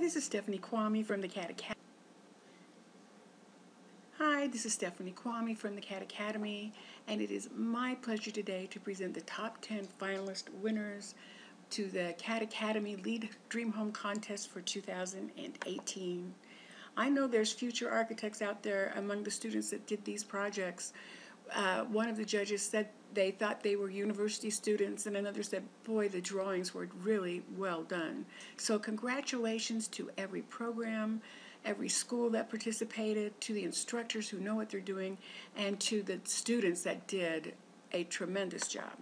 this is Stephanie Kvamme from the CADE Academy. And it is my pleasure today to present the top 10 finalist winners to the CADE Academy Lead Dream Home Contest for 2018. I know there's future architects out there among the students that did these projects. One of the judges said they thought they were university students, and another said, boy, the drawings were really well done. So congratulations to every program, every school that participated, to the instructors who know what they're doing, and to the students that did a tremendous job.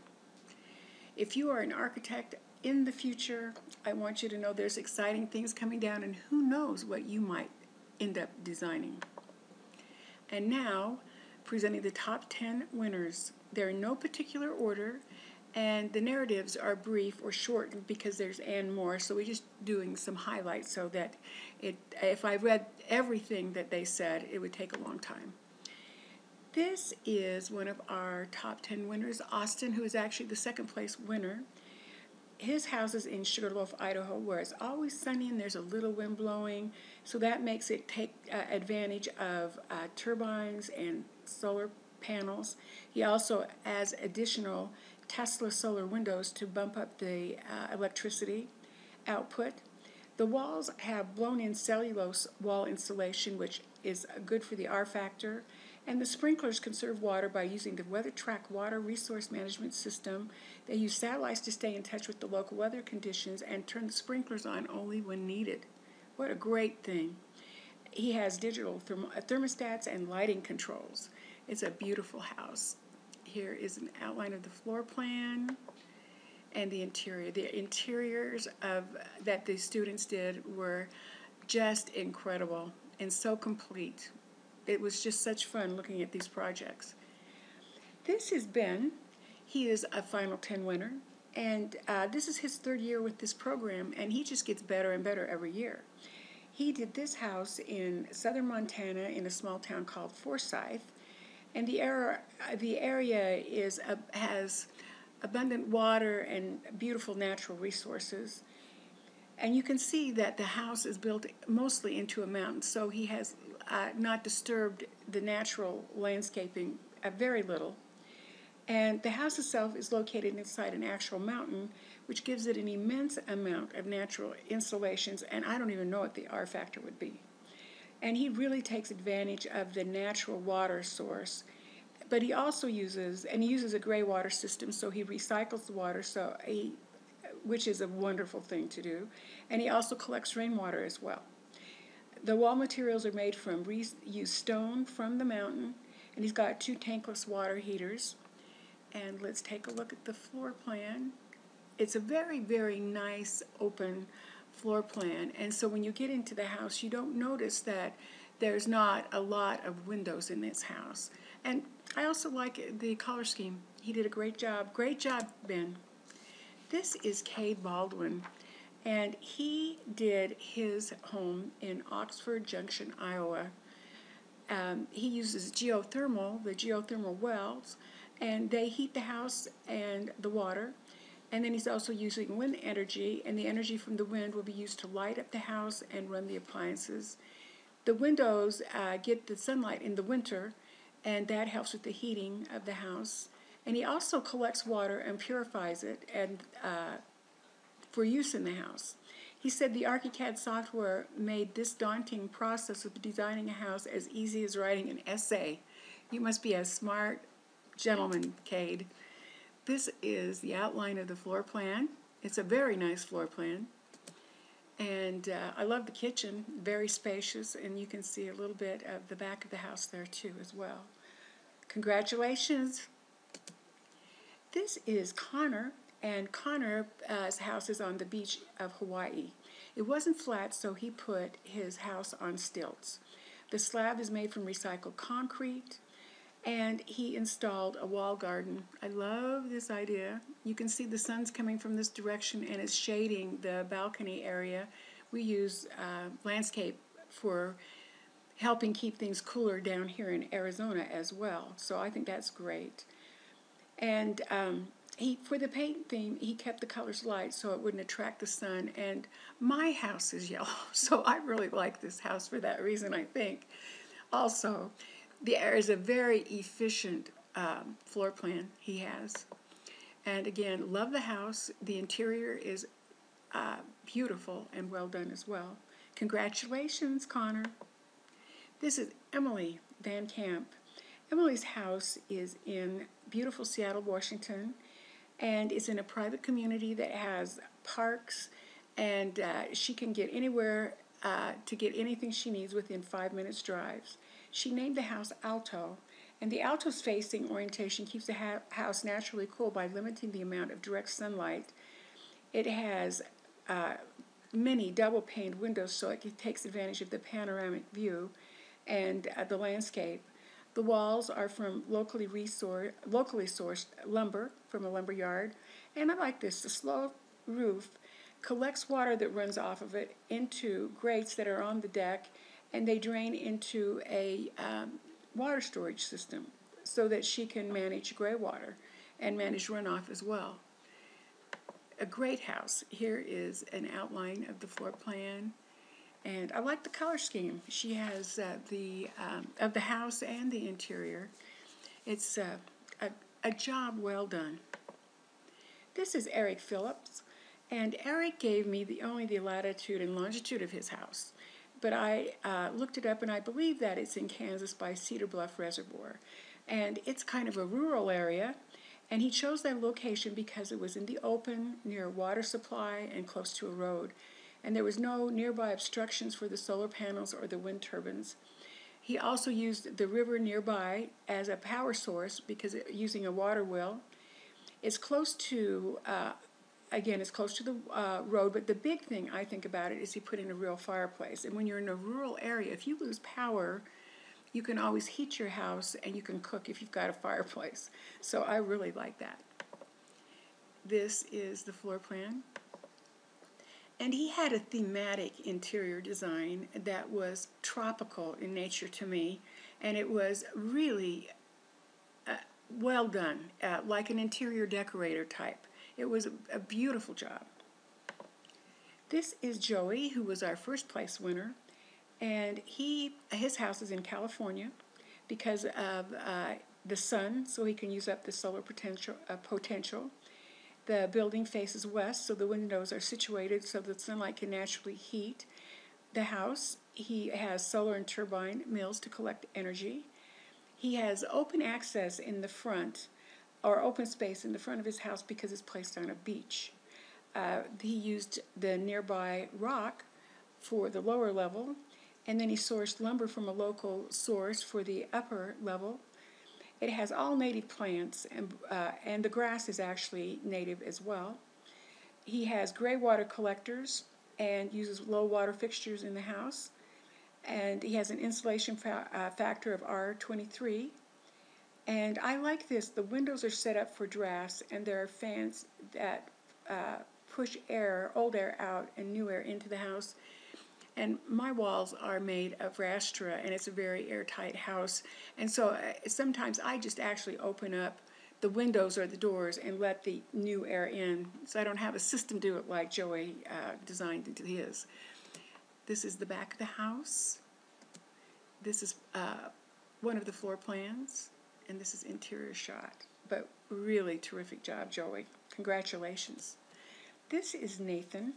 If you are an architect in the future, I want you to know there's exciting things coming down, and who knows what you might end up designing. And now, presenting the top 10 winners. They're in no particular order, and the narratives are brief or shortened because there's and more, so we're just doing some highlights so that if I read everything that they said, it would take a long time. This is one of our top 10 winners, Austin, who is actually the second place winner. His house is in Sugarloaf, Idaho, where it's always sunny and there's a little wind blowing, so that makes it take advantage of turbines and solar panels. He also adds additional Tesla solar windows to bump up the electricity output. The walls have blown-in cellulose wall insulation, which is good for the R factor. And the sprinklers conserve water by using the WeatherTrack water resource management system. They use satellites to stay in touch with the local weather conditions and turn the sprinklers on only when needed. What a great thing. He has digital thermostats and lighting controls. It's a beautiful house. Here is an outline of the floor plan and the interior. The interiors that the students did were just incredible and so complete. It was just such fun looking at these projects. This is Ben. He is a Final 10 winner, and this is his third year with this program, and he just gets better and better every year. He did this house in southern Montana in a small town called Forsyth, and the area has abundant water and beautiful natural resources. And you can see that the house is built mostly into a mountain, so he has not disturbed the natural landscaping very little. And the house itself is located inside an actual mountain, which gives it an immense amount of natural insulations, and I don't even know what the R factor would be. And he really takes advantage of the natural water source. But he also uses a gray water system, so he recycles the water, which is a wonderful thing to do. And he also collects rainwater as well. The wall materials are made from reused stone from the mountain, and he's got 2 tankless water heaters. And let's take a look at the floor plan. It's a very, very nice open floor plan, and so when you get into the house, you don't notice that there's not a lot of windows in this house. And I also like the color scheme. He did a great job. Great job, Ben. This is CADE BALDWIN, and he did his home in Oxford Junction, Iowa. He uses the geothermal wells, and they heat the house and the water. And then he's also using wind energy, and the energy from the wind will be used to light up the house and run the appliances. The windows get the sunlight in the winter, and that helps with the heating of the house. And he also collects water and purifies it for use in the house. He said the ARCHICAD software made this daunting process of designing a house as easy as writing an essay. You must be a smart gentleman, CADE. This is the outline of the floor plan. It's a very nice floor plan. And I love the kitchen, very spacious, and you can see a little bit of the back of the house there too as well. Congratulations. This is Connor, and Connor's house is on the beach of Hawaii. It wasn't flat, so he put his house on stilts. The slab is made from recycled concrete, and he installed a wall garden. I love this idea. You can see the sun's coming from this direction, and it's shading the balcony area. We use landscape for helping keep things cooler down here in Arizona as well. So I think that's great. And For the paint theme, he kept the colors light so it wouldn't attract the sun. And my house is yellow, so I really like this house for that reason, I think. Also, there is a very efficient floor plan he has. And again, love the house. The interior is beautiful and well done as well. Congratulations, Connor. This is Emily Van Camp. Emily's house is in beautiful Seattle, Washington, and it's in a private community that has parks, and she can get anywhere to get anything she needs within 5 minutes drives. She named the house Alto, and the alto's facing orientation keeps the house naturally cool by limiting the amount of direct sunlight. It has many double-paned windows, so it takes advantage of the panoramic view and the landscape. The walls are from locally sourced lumber from a lumber yard. And I like this. The sloped roof collects water that runs off of it into grates that are on the deck, and they drain into a water storage system so that she can manage gray water and manage runoff as well. A great house. Here is an outline of the floor plan. And I like the color scheme. She has of the house and the interior. It's a job well done. This is Eric Phillips, and Eric gave me only the latitude and longitude of his house. But I looked it up, and I believe that it's in Kansas by Cedar Bluff Reservoir. And it's kind of a rural area, and he chose that location because it was in the open, near a water supply, and close to a road. And there was no nearby obstructions for the solar panels or the wind turbines. He also used the river nearby as a power source because using a water wheel. It's close to, it's close to the road, but the big thing I think about it is he put in a real fireplace. And when you're in a rural area, if you lose power, you can always heat your house and you can cook if you've got a fireplace. So I really like that. This is the floor plan. And he had a thematic interior design that was tropical in nature to me, and it was really well done, like an interior decorator type. It was a beautiful job. This is Joey, who was our first place winner, and his house is in California because of the sun, so he can use up the solar potential. The building faces west, so the windows are situated so the sunlight can naturally heat the house. He has solar and turbine mills to collect energy. He has open access in the front, or open space in the front of his house because it's placed on a beach. He used the nearby rock for the lower level, and then he sourced lumber from a local source for the upper level. It has all native plants, and the grass is actually native as well. He has gray water collectors and uses low water fixtures in the house. And he has an insulation factor of R23. And I like this. The windows are set up for drafts, and there are fans that push old air out and new air into the house. And my walls are made of rastra, and it's a very airtight house. And so sometimes I just actually open up the windows or the doors and let the new air in. So I don't have a system do it like Joey designed into his. This is the back of the house. This is one of the floor plans, and this is interior shot. But really terrific job, Joey. Congratulations. This is Nathan.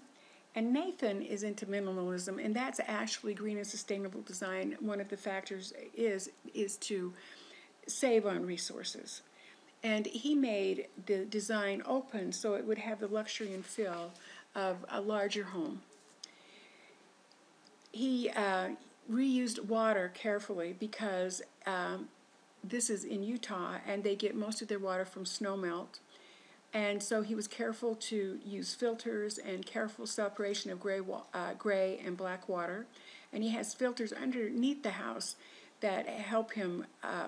And Nathan is into minimalism, and that's actually green and sustainable design. One of the factors is to save on resources. And he made the design open so it would have the luxury and feel of a larger home. He reused water carefully because this is in Utah, and they get most of their water from snowmelt. And so he was careful to use filters and careful separation of gray and black water. And he has filters underneath the house that help him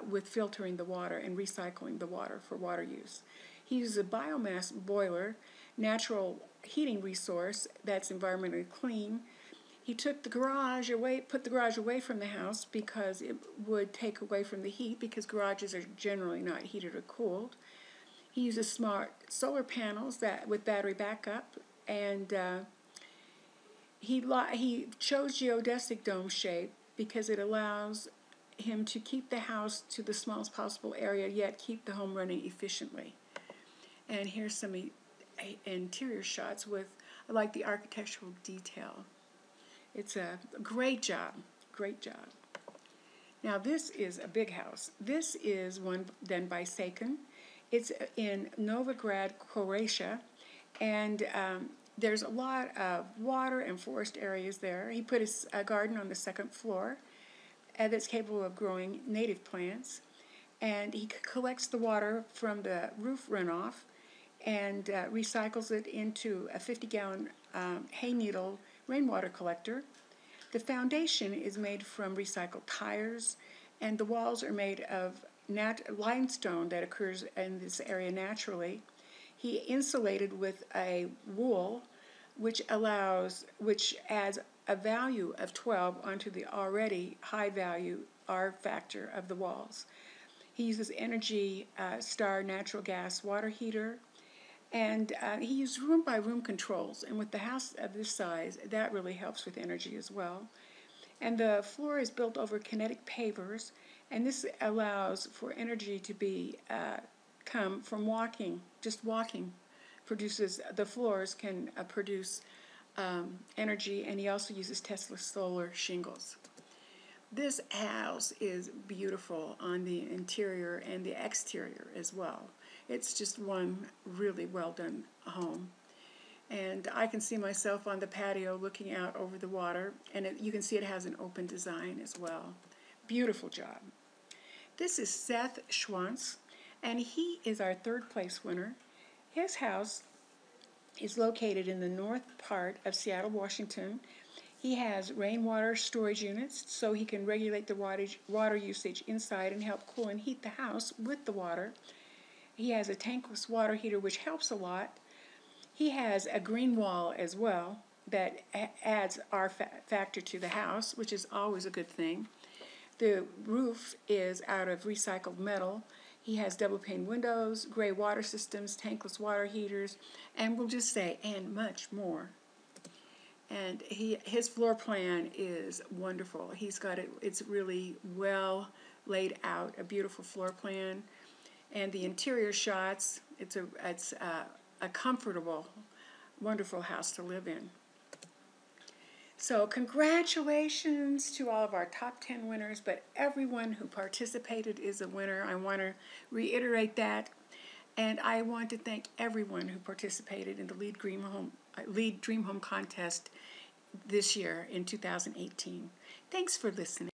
with filtering the water and recycling the water for water use. He uses a biomass boiler, natural heating resource that's environmentally clean. He took the garage away, put the garage away from the house because it would take away from the heat, because garages are generally not heated or cooled. He uses smart solar panels that with battery backup, and he chose geodesic dome shape because it allows him to keep the house to the smallest possible area, yet keep the home running efficiently. And here's some interior shots with, I like the architectural detail. It's a great job, great job. Now this is a big house. This is one done by SAKAN. It's in Novigrad, Croatia, and there's a lot of water and forest areas there. He put a garden on the second floor that's capable of growing native plants, and he collects the water from the roof runoff and recycles it into a 50-gallon hay needle rainwater collector. The foundation is made from recycled tires, and the walls are made of limestone that occurs in this area naturally. He insulated with a wool, which adds a value of 12 onto the already high value R factor of the walls. He uses Energy Star natural gas water heater, and he used room-by-room controls, and with the house of this size, that really helps with energy as well. And the floor is built over kinetic pavers, and this allows for energy to come from walking. Just walking the floors can produce energy, and he also uses Tesla solar shingles. This house is beautiful on the interior and the exterior as well. It's just one really well done home. And I can see myself on the patio looking out over the water, and you can see it has an open design as well. Beautiful job. This is Seth SCHWANTZ, and he is our third place winner. His house is located in the north part of Seattle, Washington. He has rainwater storage units so he can regulate the water usage inside and help cool and heat the house with the water. He has a tankless water heater, which helps a lot. He has a green wall as well that adds R factor to the house, which is always a good thing. The roof is out of recycled metal. He has double pane windows, gray water systems, tankless water heaters, and we'll just say, and much more. And his floor plan is wonderful. He's got it, it's really well laid out, a beautiful floor plan. And the interior shots, it's a comfortable, wonderful house to live in. So congratulations to all of our top 10 winners, but everyone who participated is a winner. I want to reiterate that. And I want to thank everyone who participated in the Lead Dream Home contest this year in 2018. Thanks for listening.